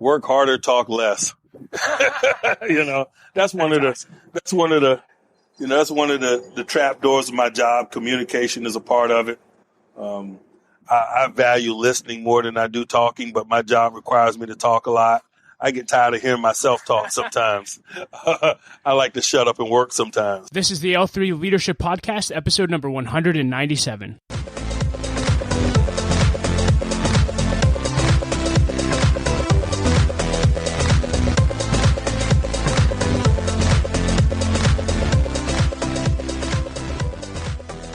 work harder, talk less. That's one of the trap doors of my job. Communication is a part of it. I value listening more than I do talking, but my job requires me to talk a lot. I get tired of hearing myself talk sometimes. I like to shut up and work sometimes. This is the L3 Leadership Podcast, episode number 197.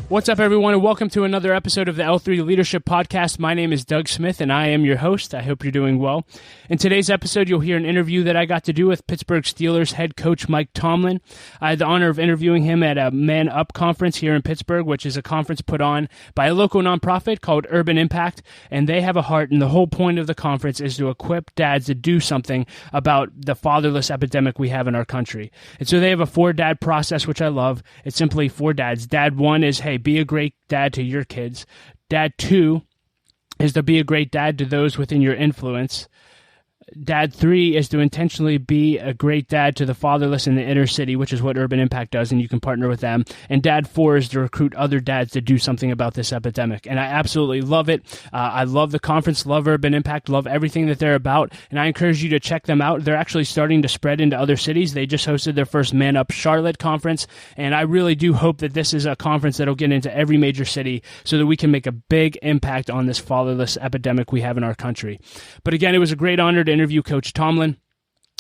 What's up, everyone, and welcome to another episode of the L3 Leadership Podcast. My name is Doug Smith, and I am your host. I hope you're doing well. In today's episode, you'll hear an interview that I got to do with Pittsburgh Steelers head coach Mike Tomlin. I had the honor of interviewing him at a Man Up conference here in Pittsburgh, which is a conference put on by a local nonprofit called Urban Impact, and they have a heart, and the whole point of the conference is to equip dads to do something about the fatherless epidemic we have in our country. And so they have a 4-dad process, which I love. It's simply 4 dads. Dad 1 is, hey, be a great dad to your kids. Dad 2 is to be a great dad to those within your influence. Dad 3 is to intentionally be a great dad to the fatherless in the inner city, which is what Urban Impact does, and you can partner with them. And Dad 4 is to recruit other dads to do something about this epidemic. And I absolutely love it. I love the conference, love Urban Impact, love everything that they're about, and I encourage you to check them out. They're actually starting to spread into other cities. They just hosted their first Man Up Charlotte conference, and I really do hope that this is a conference that'll get into every major city so that we can make a big impact on this fatherless epidemic we have in our country. But again, it was a great honor to interview Coach Tomlin.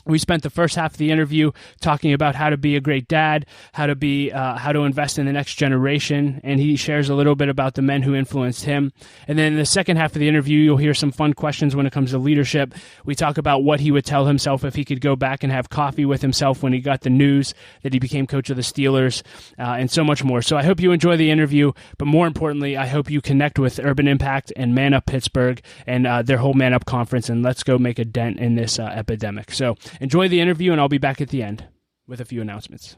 We spent the first half of the interview talking about how to be a great dad, how to invest in the next generation, and he shares a little bit about the men who influenced him. And then in the second half of the interview, you'll hear some fun questions when it comes to leadership. We talk about what he would tell himself if he could go back and have coffee with himself when he got the news that he became coach of the Steelers, and so much more. So I hope you enjoy the interview, but more importantly, I hope you connect with Urban Impact and Man Up Pittsburgh and their whole Man Up conference, and let's go make a dent in this epidemic. So enjoy the interview, and I'll be back at the end with a few announcements.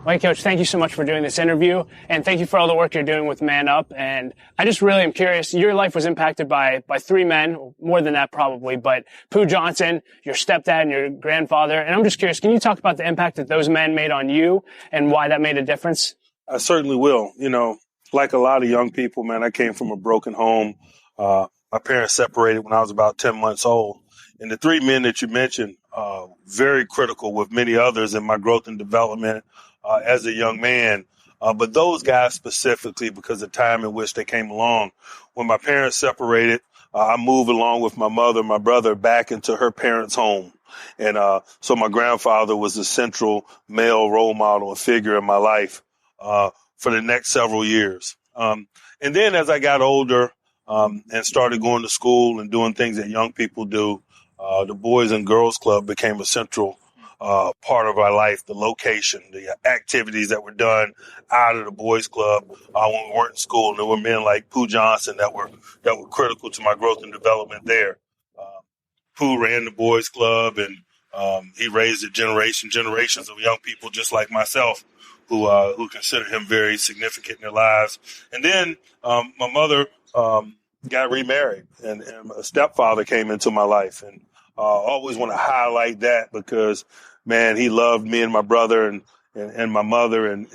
Well, Coach, thank you so much for doing this interview, and thank you for all the work you're doing with Man Up. And I just really am curious, your life was impacted by 3 men, more than that probably, but Pooh Johnson, your stepdad, and your grandfather. And I'm just curious, can you talk about the impact that those men made on you and why that made a difference? I certainly will. Like a lot of young people, man, I came from a broken home. My parents separated when I was about 10 months old. And the 3 men that you mentioned, very critical with many others in my growth and development as a young man. But those guys specifically, because of the time in which they came along. When my parents separated, I moved along with my mother and my brother back into her parents' home. And so my grandfather was the central male role model and figure in my life for the next several years. And then as I got older and started going to school and doing things that young people do, the Boys and Girls Club became a central part of our life, the location, the activities that were done out of the Boys Club when we weren't in school. And there were men like Pooh Johnson that were critical to my growth and development there. Pooh ran the Boys Club, and he raised generations of young people just like myself who consider him very significant in their lives. And then my mother got remarried, and a stepfather came into my life, and I always want to highlight that because, man, he loved me and my brother and my mother and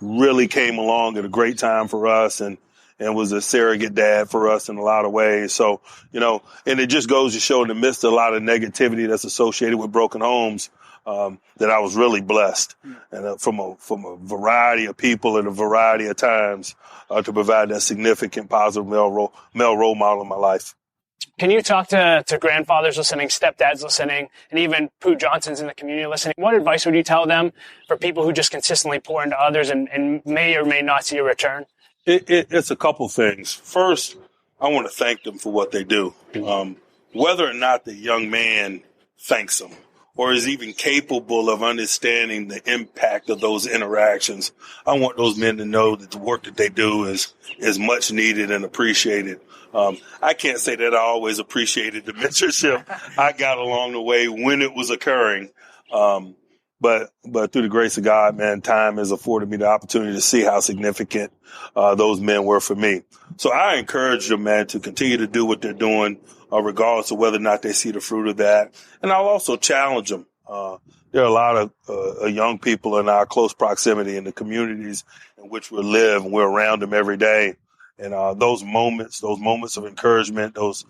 really came along at a great time for us and was a surrogate dad for us in a lot of ways. So, and it just goes to show in the midst of a lot of negativity that's associated with broken homes, that I was really blessed and from a variety of people at a variety of times to provide that significant positive male role model in my life. Can you talk to grandfathers listening, stepdads listening, and even Pooh Johnsons in the community listening? What advice would you tell them for people who just consistently pour into others and may or may not see a return? It's a couple things. First, I want to thank them for what they do. Whether or not the young man thanks them or is even capable of understanding the impact of those interactions, I want those men to know that the work that they do is much needed and appreciated. I can't say that I always appreciated the mentorship I got along the way when it was occurring. But through the grace of God, man, time has afforded me the opportunity to see how significant those men were for me. So I encourage them, man, to continue to do what they're doing, regardless of whether or not they see the fruit of that. And I'll also challenge them. There are a lot of young people in our close proximity in the communities in which we live, and we're around them every day. And those moments of encouragement, those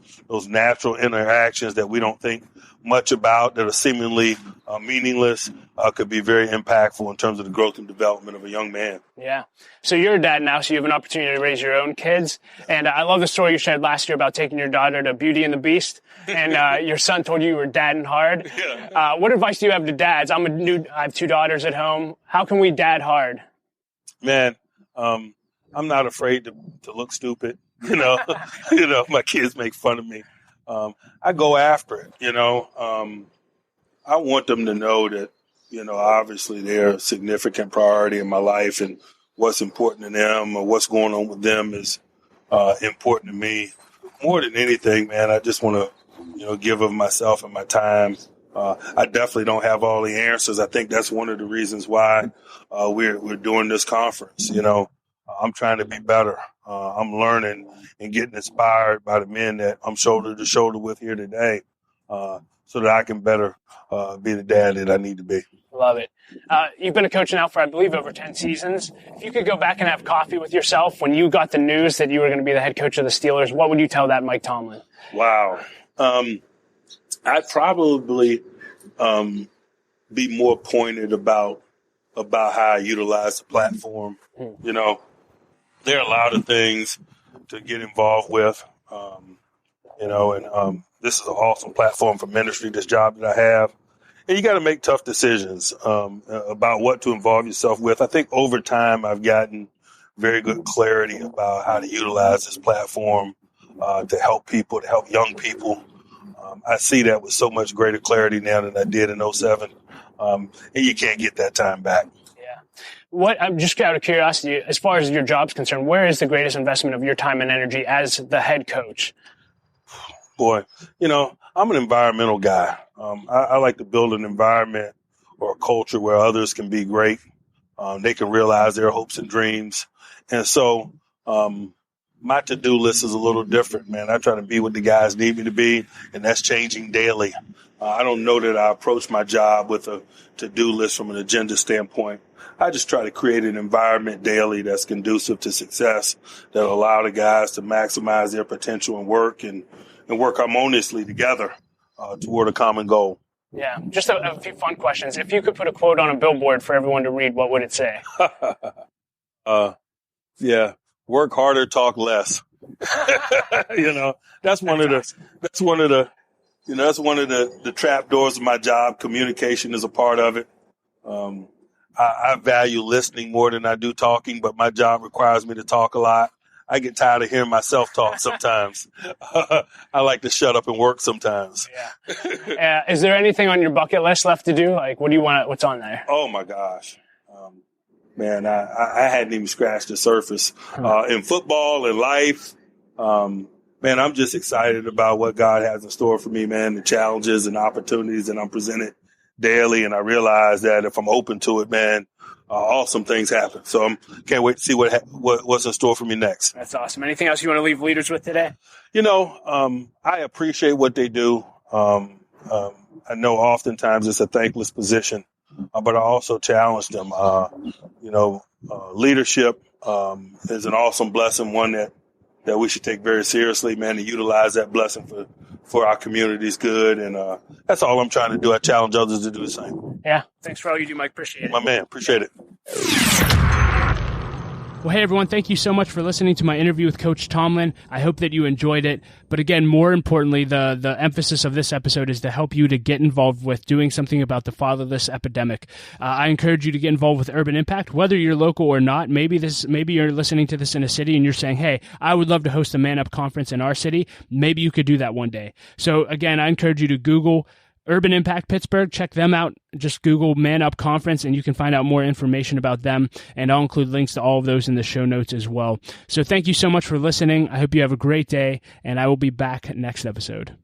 natural interactions that we don't think much about, that are seemingly meaningless, could be very impactful in terms of the growth and development of a young man. Yeah. So you're a dad now, so you have an opportunity to raise your own kids. And I love the story you shared last year about taking your daughter to Beauty and the Beast, and your son told you were dadding hard. Yeah. What advice do you have to dads? I have 2 daughters at home. How can we dad hard? Man, I'm not afraid to look stupid. My kids make fun of me. I go after it, I want them to know that, obviously they're a significant priority in my life, and what's important to them or what's going on with them is important to me. More than anything, man, I just want to, give of myself and my time. I definitely don't have all the answers. I think that's one of the reasons why we're doing this conference. I'm trying to be better. I'm learning and getting inspired by the men that I'm shoulder to shoulder with here today, so that I can better be the dad that I need to be. Love it. You've been a coach now for, I believe, over 10 seasons. If you could go back and have coffee with yourself when you got the news that you were going to be the head coach of the Steelers, what would you tell that Mike Tomlin? Wow. I'd probably be more pointed about how I utilize the platform. There are a lot of things to get involved with, and this is an awesome platform for ministry, this job that I have. And you got to make tough decisions about what to involve yourself with. I think over time I've gotten very good clarity about how to utilize this platform to help people, to help young people. I see that with so much greater clarity now than I did in 2007, and you can't get that time back. I'm just out of curiosity, as far as your job's concerned, where is the greatest investment of your time and energy as the head coach? Boy, I'm an environmental guy. I like to build an environment or a culture where others can be great. They can realize their hopes and dreams. And so my to-do list is a little different, man. I try to be what the guys need me to be, and that's changing daily. I don't know that I approach my job with a to-do list from an agenda standpoint. I just try to create an environment daily that's conducive to success, that will allow the guys to maximize their potential and work harmoniously together toward a common goal. Yeah, just a few fun questions. If you could put a quote on a billboard for everyone to read, what would it say? Work harder, talk less. That's one of the trap doors of my job. Communication is a part of it. I value listening more than I do talking, but my job requires me to talk a lot. I get tired of hearing myself talk sometimes. I like to shut up and work sometimes. Yeah. Is there anything on your bucket list left to do? Like, what do you want? What's on there? Oh my gosh. Man, I hadn't even scratched the surface. In football and life, man, I'm just excited about what God has in store for me, man, the challenges and opportunities that I'm presented daily. And I realize that if I'm open to it, man, awesome things happen. So I can't wait to see what's in store for me next. That's awesome. Anything else you want to leave leaders with today? I appreciate what they do. I know oftentimes it's a thankless position, but I also challenge them. Leadership is an awesome blessing, one that we should take very seriously, man, and utilize that blessing for our community's good. And that's all I'm trying to do. I challenge others to do the same. Yeah. Thanks for all you do, Mike. Appreciate it. My man. Appreciate it. Well, hey, everyone, thank you so much for listening to my interview with Coach Tomlin. I hope that you enjoyed it. But again, more importantly, the emphasis of this episode is to help you to get involved with doing something about the fatherless epidemic. I encourage you to get involved with Urban Impact, whether you're local or not. Maybe you're listening to this in a city and you're saying, hey, I would love to host a Man Up conference in our city. Maybe you could do that one day. So again, I encourage you to Google Urban Impact Pittsburgh. Check them out. Just Google Man Up Conference and you can find out more information about them. And I'll include links to all of those in the show notes as well. So thank you so much for listening. I hope you have a great day and I will be back next episode.